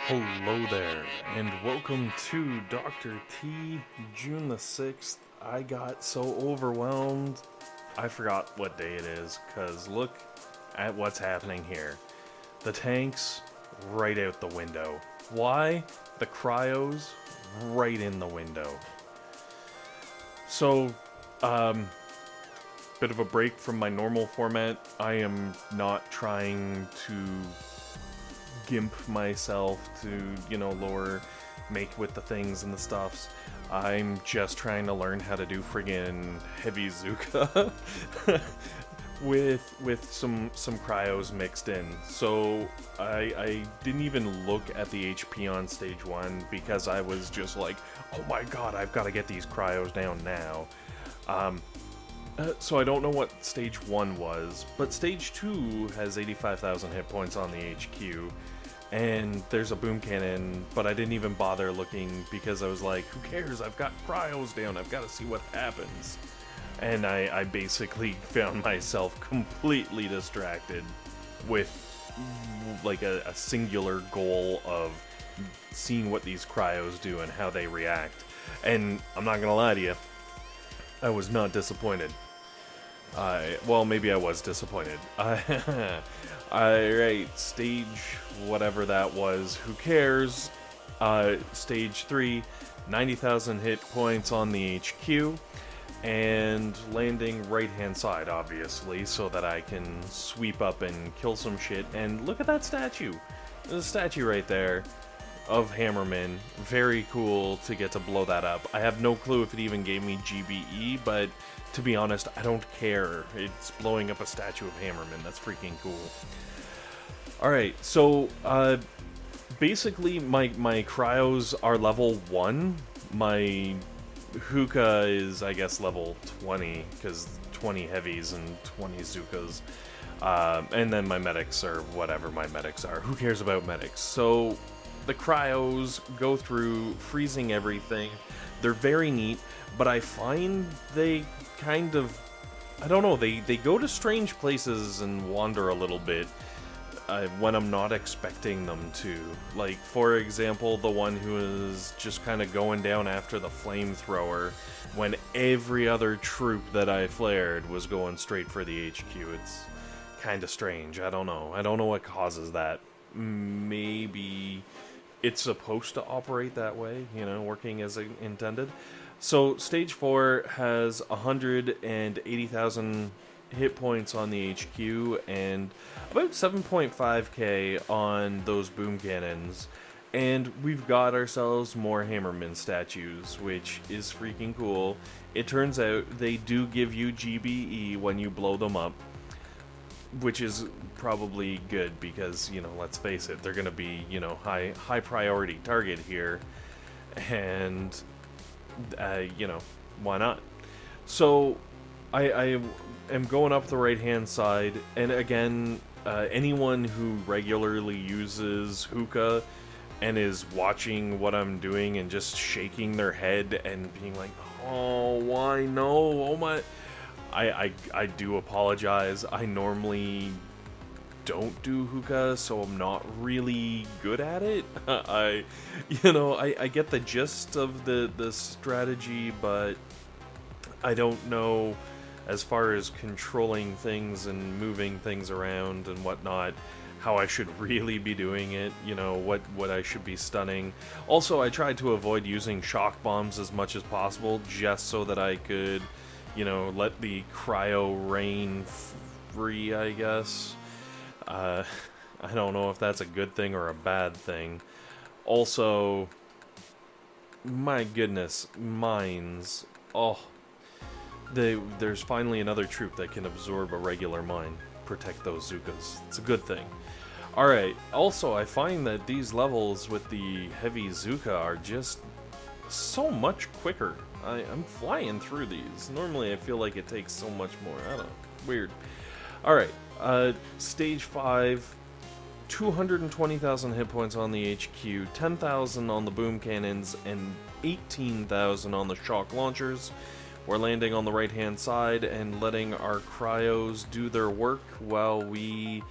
Hello there, and welcome to Dr. T, June the 6th. I got so overwhelmed, I forgot what day it is, because look at what's happening here. The tanks, right out the window. Why? The cryos, right in the window. So, bit of a break from my normal format. I am not trying to gimp myself to, lower make with the things and the stuffs. I'm just trying to learn how to do friggin' heavy Zooka with some cryos mixed in. So I didn't even look at the HP on stage 1 because I was just like, oh my god, I've got to get these cryos down now. So I don't know what stage 1 was, but stage 2 has 85,000 hit points on the HQ, and there's a boom cannon, but I didn't even bother looking because I was like, who cares, I've got cryos down, I've got to see what happens. And I basically found myself completely distracted with like a singular goal of seeing what these cryos do and how they react. And I'm not gonna lie to you, I was not disappointed. Well, maybe I was disappointed. Alright, stage whatever that was, who cares? Stage 3, 90,000 hit points on the HQ, and landing right-hand side, obviously, so that I can sweep up and kill some shit. And look at that statue! There's a statue right there of Hammerman. Very cool to get to blow that up. I have no clue if it even gave me GBE, but to be honest, I don't care. It's blowing up a statue of Hammerman. That's freaking cool. Alright, so basically my cryos are level 1. My Hooka is, I guess, level 20, because 20 heavies and 20 Zookas. And then my medics are whatever my medics are. Who cares about medics? So the cryos go through, freezing everything. They're very neat, but I find they kind of, I don't know, they go to strange places and wander a little bit when I'm not expecting them to. Like, for example, the one who is just kind of going down after the flamethrower when every other troop that I flared was going straight for the HQ. It's kind of strange. I don't know. I don't know what causes that. Maybe it's supposed to operate that way, working as intended. So stage 4 has 180,000 hit points on the HQ and about 7.5k on those boom cannons, and we've got ourselves more Hammerman statues, which is freaking cool. It turns out they do give you GBE when you blow them up, which is probably good because, let's face it, they're gonna be, high priority target here, and why not? So I am going up the right hand side, and again, anyone who regularly uses Hookah and is watching what I'm doing and just shaking their head and being like, oh, why no, oh my, I do apologize. I normally don't do Hookah, so I'm not really good at it. I get the gist of the strategy, but I don't know as far as controlling things and moving things around and whatnot, how I should really be doing it, what I should be stunning. Also, I tried to avoid using shock bombs as much as possible, just so that I could, let the cryo rain free, I guess. I don't know if that's a good thing or a bad thing. Also, my goodness, mines. Oh, there's finally another troop that can absorb a regular mine. Protect those Zookas. It's a good thing. Alright, also I find that these levels with the heavy Zooka are just so much quicker. I'm flying through these. Normally I feel like it takes so much more. I don't know. Weird. Alright, stage 5, 220,000 hit points on the HQ, 10,000 on the boom cannons, and 18,000 on the shock launchers. We're landing on the right hand side and letting our cryos do their work while we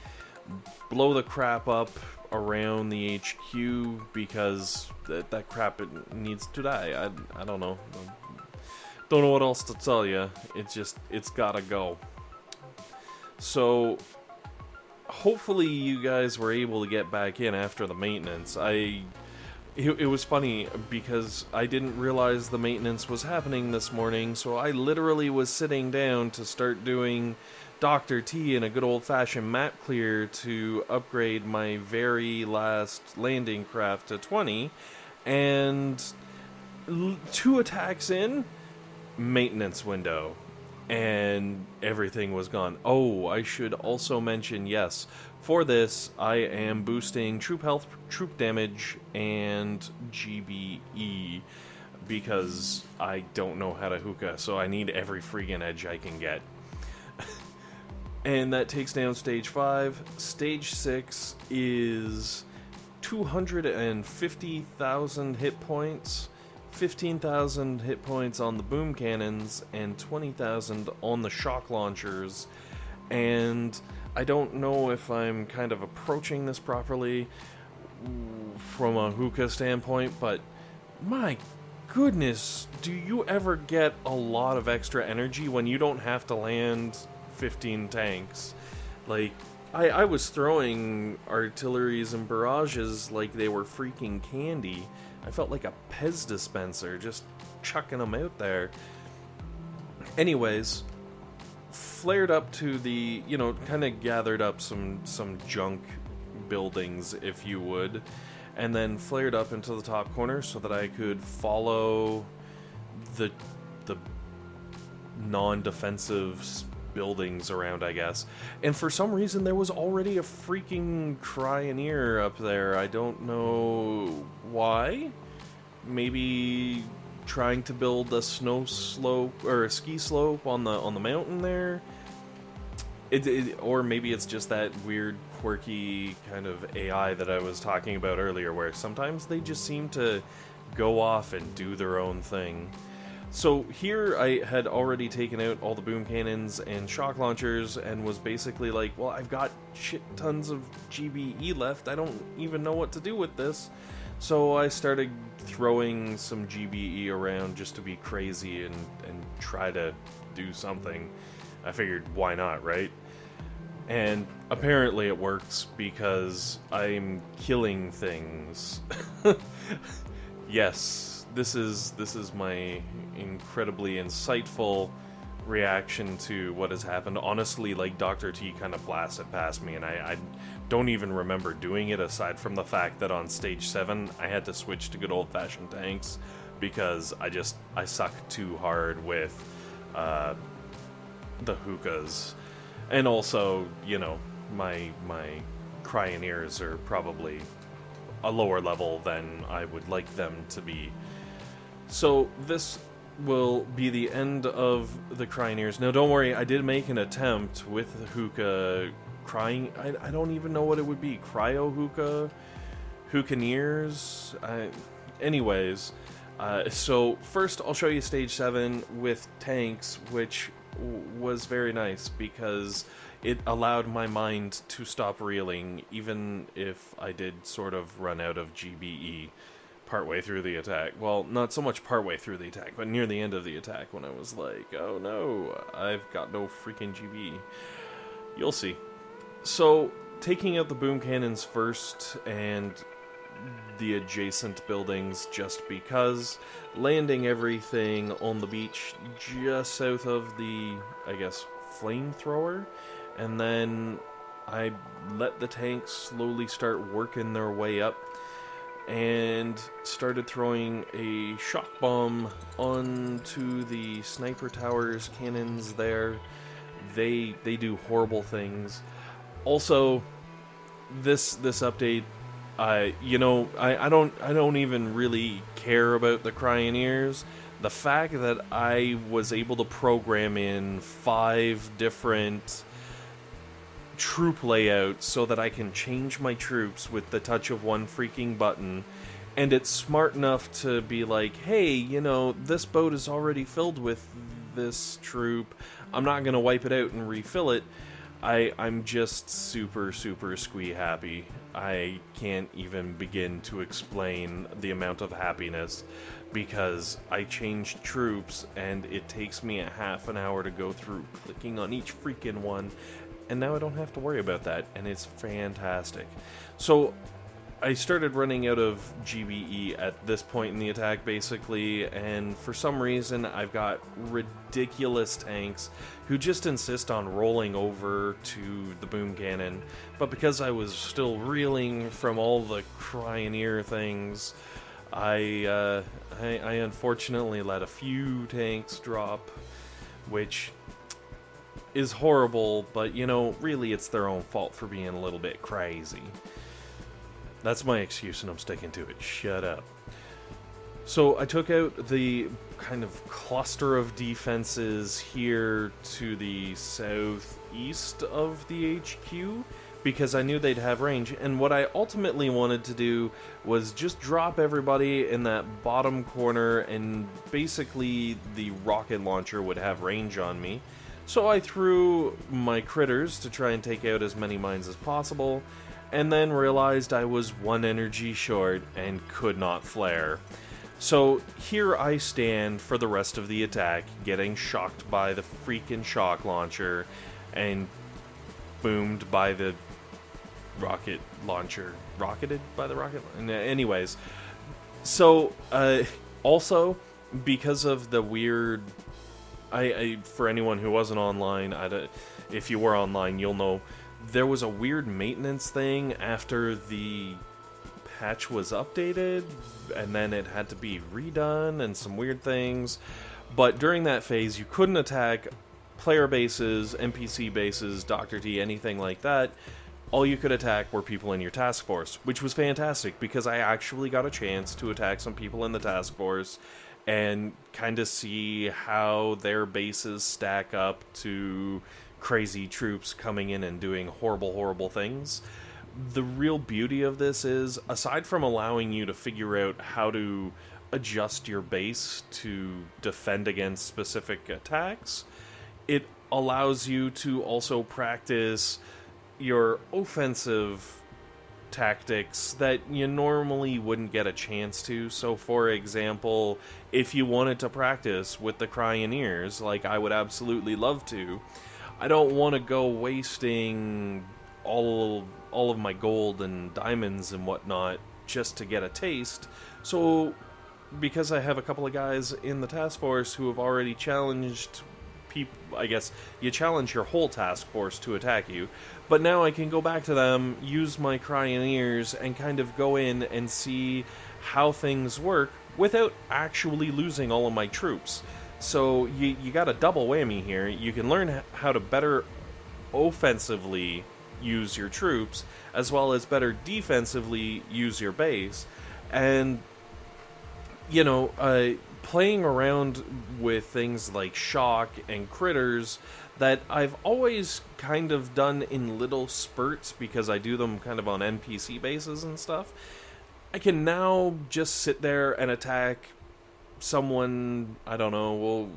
blow the crap up around the HQ because that crap it needs to die. I don't know. Don't know what else to tell you. It's gotta go. So hopefully you guys were able to get back in after the maintenance. It was funny because I didn't realize the maintenance was happening this morning, so I literally was sitting down to start doing Dr. T in a good old-fashioned map clear to upgrade my very last landing craft to 20, and 2 attacks in, maintenance window, and everything was gone. Oh, I should also mention, yes, for this, I am boosting troop health, troop damage, and GBE, because I don't know how to hookah, so I need every friggin' edge I can get. And that takes down stage 5. Stage 6 is 250,000 hit points, 15,000 hit points on the boom cannons, and 20,000 on the shock launchers. And I don't know if I'm kind of approaching this properly from a hookah standpoint, but my goodness, do you ever get a lot of extra energy when you don't have to land 15 tanks? Like, I was throwing artilleries and barrages like they were freaking candy. I felt like a Pez dispenser, just chucking them out there. Anyways, flared up to the, kind of gathered up some junk buildings, if you would, and then flared up into the top corner so that I could follow the non-defensive buildings around, I guess. And for some reason there was already a freaking Cryoneer up there. I don't know why. Maybe trying to build a snow slope or a ski slope on the mountain there. Or maybe it's just that weird quirky kind of AI that I was talking about earlier, where sometimes they just seem to go off and do their own thing. So here I had already taken out all the boom cannons and shock launchers and was basically like, well, I've got shit tons of GBE left, I don't even know what to do with this. So I started throwing some GBE around just to be crazy and try to do something. I figured, why not, right? And apparently it works because I'm killing things. Yes, this is my incredibly insightful reaction to what has happened. Honestly, like, Dr. T kind of blasted past me, and I don't even remember doing it, aside from the fact that on stage 7 I had to switch to good old-fashioned tanks because I suck too hard with the hookahs. And also, my Cryoneers are probably a lower level than I would like them to be. So this will be the end of the Cryoneers. Now don't worry, I did make an attempt with the hookah I don't even know what it would be. Cryo hookah? Hookaneers? Anyways, so first I'll show you stage 7 with tanks, which was very nice because it allowed my mind to stop reeling, even if I did sort of run out of GBE partway through the attack. Well, not so much partway through the attack, but near the end of the attack when I was like, oh no, I've got no freaking GBE. You'll see. So, taking out the boom cannons first and the adjacent buildings just because, landing everything on the beach just south of the, I guess, flamethrower, and then I let the tanks slowly start working their way up and started throwing a shock bomb onto the sniper towers cannons there. They do horrible things. Also, this update, I don't even really care about the Cryoneers. The fact that I was able to program in 5 different troop layouts so that I can change my troops with the touch of one freaking button, and it's smart enough to be like, hey, this boat is already filled with this troop, I'm not going to wipe it out and refill it. I'm just super, super squee happy. I can't even begin to explain the amount of happiness, because I changed troops and it takes me a half an hour to go through clicking on each freaking one, and now I don't have to worry about that, and it's fantastic. So I started running out of GBE at this point in the attack, basically, and for some reason I've got ridiculous tanks who just insist on rolling over to the boom cannon, but because I was still reeling from all the Cryoneer things, I unfortunately let a few tanks drop, which is horrible, but, you know, really it's their own fault for being a little bit crazy. That's my excuse, and I'm sticking to it. Shut up. So I took out the kind of cluster of defenses here to the southeast of the HQ, because I knew they'd have range, and what I ultimately wanted to do was just drop everybody in that bottom corner, and basically the rocket launcher would have range on me. So I threw my critters to try and take out as many mines as possible, and then realized I was 1 energy short and could not flare. So here I stand for the rest of the attack, getting shocked by the freaking shock launcher and boomed by the rocket launcher. Rocketed by the rocket? Anyways, so also because of the weird... for anyone who wasn't online, if you were online, you'll know there was a weird maintenance thing after the patch was updated, and then it had to be redone, and some weird things. But during that phase, you couldn't attack player bases, NPC bases, Dr. T, anything like that. All you could attack were people in your task force, which was fantastic, because I actually got a chance to attack some people in the task force and kind of see how their bases stack up to crazy troops coming in and doing horrible, horrible things. The real beauty of this is, aside from allowing you to figure out how to adjust your base to defend against specific attacks, it allows you to also practice your offensive tactics that you normally wouldn't get a chance to. So for example, if you wanted to practice with the Cryoneers, like I would absolutely love to, I don't want to go wasting all of my gold and diamonds and whatnot just to get a taste. So because I have a couple of guys in the task force who have already challenged people, I guess you challenge your whole task force to attack you, but now I can go back to them, use my Cryoneers, and kind of go in and see how things work without actually losing all of my troops. So you got a double whammy here. You can learn how to better offensively use your troops, as well as better defensively use your base. And, you know, playing around with things like shock and critters that I've always kind of done in little spurts, because I do them kind of on NPC bases and stuff, I can now just sit there and attack someone, I don't know, well,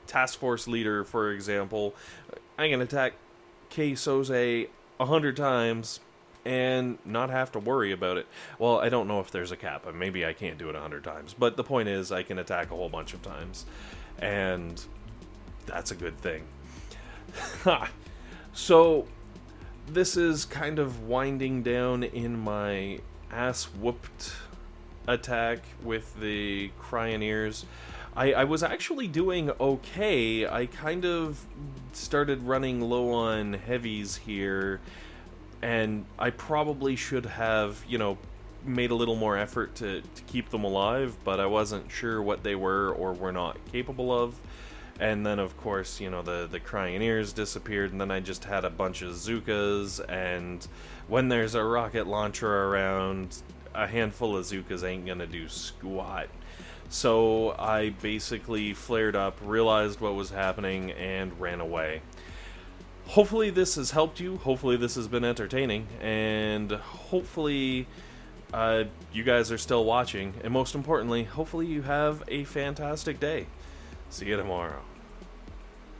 task force leader, for example. I can attack K Soze 100 times and not have to worry about it. Well, I don't know if there's a cap, and maybe I can't do it 100 times, but the point is I can attack a whole bunch of times, and that's a good thing. So this is kind of winding down in my ass-whooped attack with the Cryoneers. I was actually doing okay. I kind of started running low on heavies here, and I probably should have, you know, made a little more effort to keep them alive, but I wasn't sure what they were or were not capable of. And then, of course, you know, the Cryoneers disappeared, and then I just had a bunch of Zookas, and when there's a rocket launcher around, a handful of Zookas ain't gonna do squat. So I basically flared up, realized what was happening, and ran away. Hopefully this has helped you, hopefully this has been entertaining, and hopefully you guys are still watching, and most importantly, hopefully you have a fantastic day. See you tomorrow.